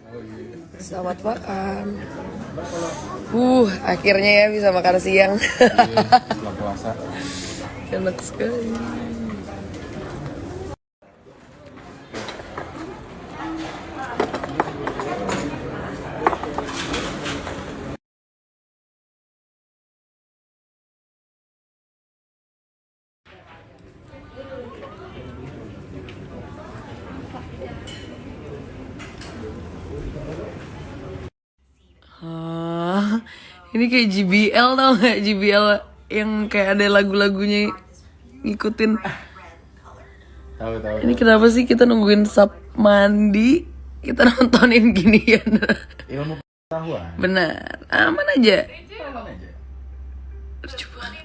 Oh iya. Selamat makan. Akhirnya ya bisa makan siang. Iya, setelah puasa. Enak sekali. Ini kayak JBL tau gak? JBL yang kayak ada lagu-lagunya ngikutin. Tahu. Ini kenapa sih kita nungguin sap mandi, kita nontonin ginian? Ilmu pengetahuan. Benar, aman aja. Aman aja. Lucu banget.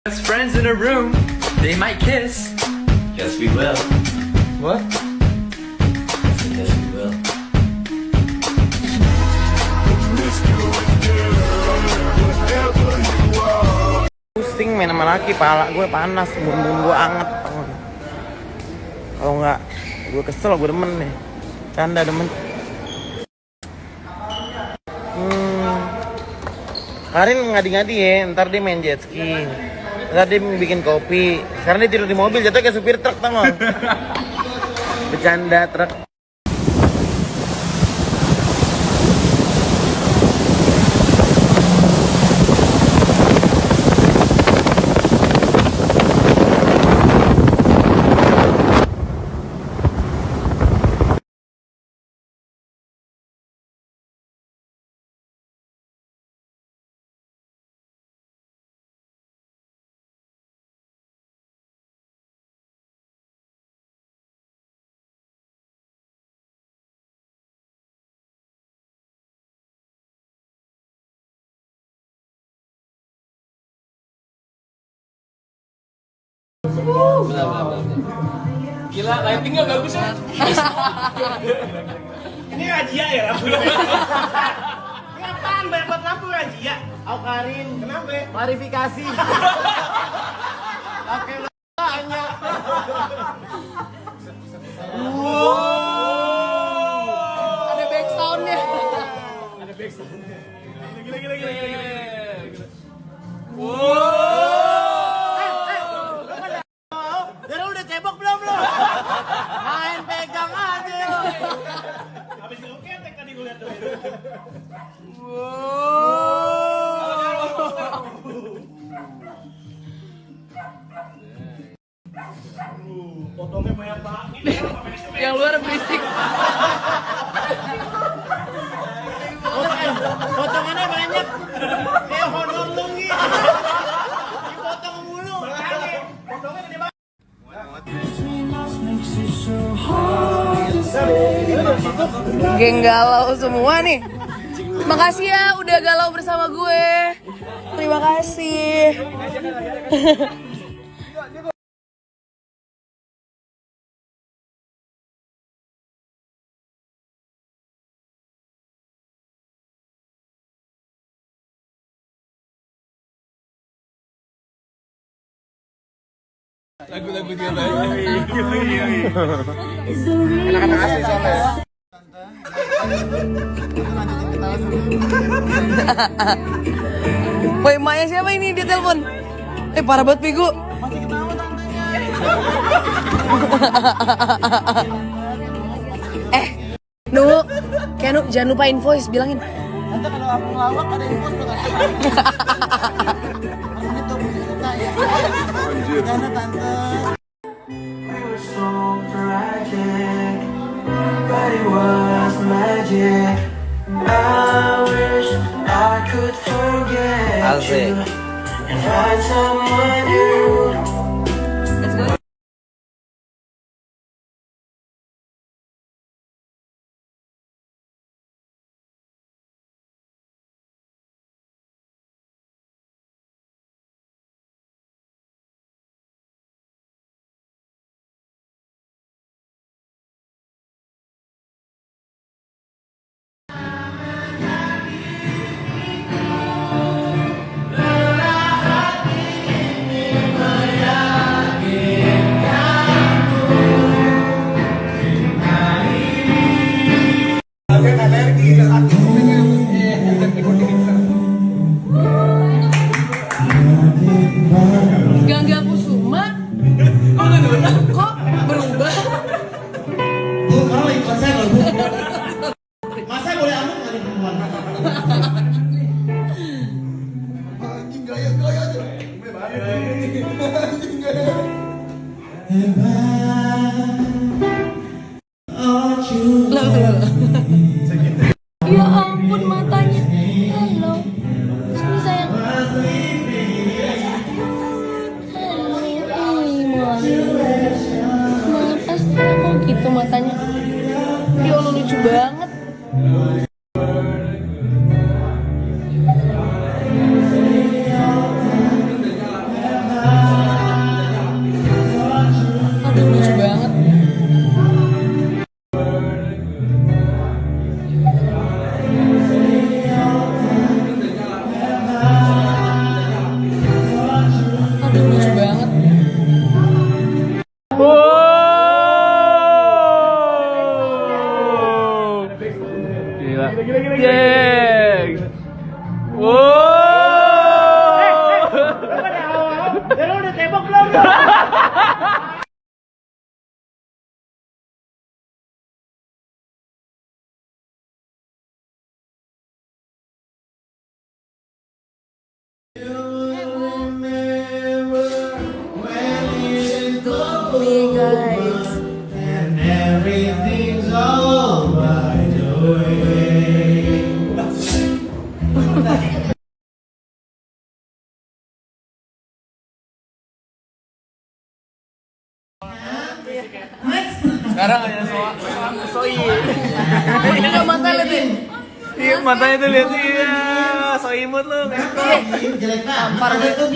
Best friends in a room, they might kiss. Yes, we will. What? Yes, we will. Pusing main sama laki, pala gue panas, bumbung gue anget. Kalau nggak, gue kesel, gue demen nih. Canda demen. Karin ngadi-ngadi ya, ntar dia main jet ski. Ntar dia bikin kopi. Sekarang dia tidur di mobil, jatuhnya kayak supir truk, tau gak? Bercanda truk. Gila, lightingnya bagus ya. Ini Rajia ya lampunya? Ini apaan? Banyak banget lampu Rajia. Karin. Kenapa? Klarifikasi. Oke, banyak. Ada back soundnya. Gila. Dara udah cebok belum lo? Main pegang aja lo. Habis lu ketek tadi gue lihat tuh. Potongnya banyak banget. Yang luar berisik. Potongannya banyak. Kayak honor lu gitu. Dipotong mulu. Potongnya gede banget. Geng galau semua nih. Makasih ya udah galau bersama gue. Terima kasih. Lagu-lagu dia banyak. Anak-anak asli soalnya. Woi, emaknya siapa ini di telepon? Parah banget Pigu. Masih ketawa tantenya. Nu, Kenu jangan lupa invoice, bilangin. Tante kalau aku ngelawak ada info buat aku. Langsung itu suka ya. Jangan tante. But it was magic. I wish I could forget you and find someone new. lagi konser loh. Masa boleh amuk nggak nih perempuan? Anjing gaya aja. Anjing gaya. Ya ampun matanya. Halo. Sini sayang. Halo. Ih, mata sih kok gitu matanya. Ya Allah lucu banget. Aduh lucu banget. Aduh lucu banget. Nih guys. Sekarang hanya soi. Enggak mata liatin. Iya, matanya tuh lihat iya, so imut lu. Tampar gitu.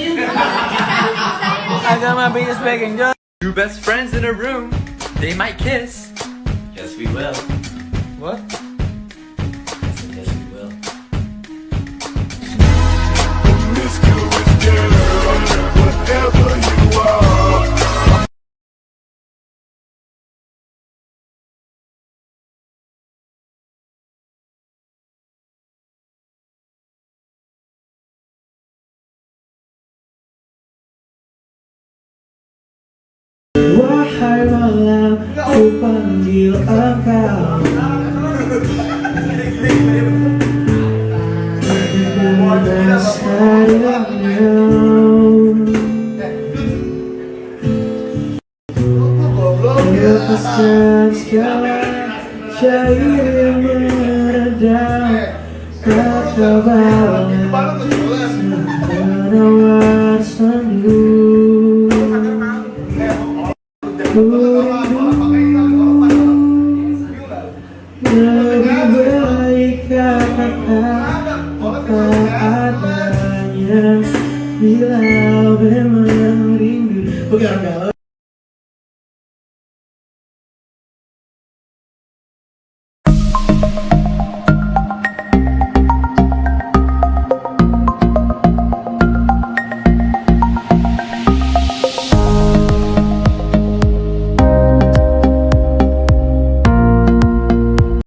Agama business bagging job. Two best friends in a room, they might kiss. Yes, we will. What? Yes, we will. Wahai malam, ku panggil engkau. Mana sayangnya? Lepaskan segala cair meredam. Kata bawa penawar sendu.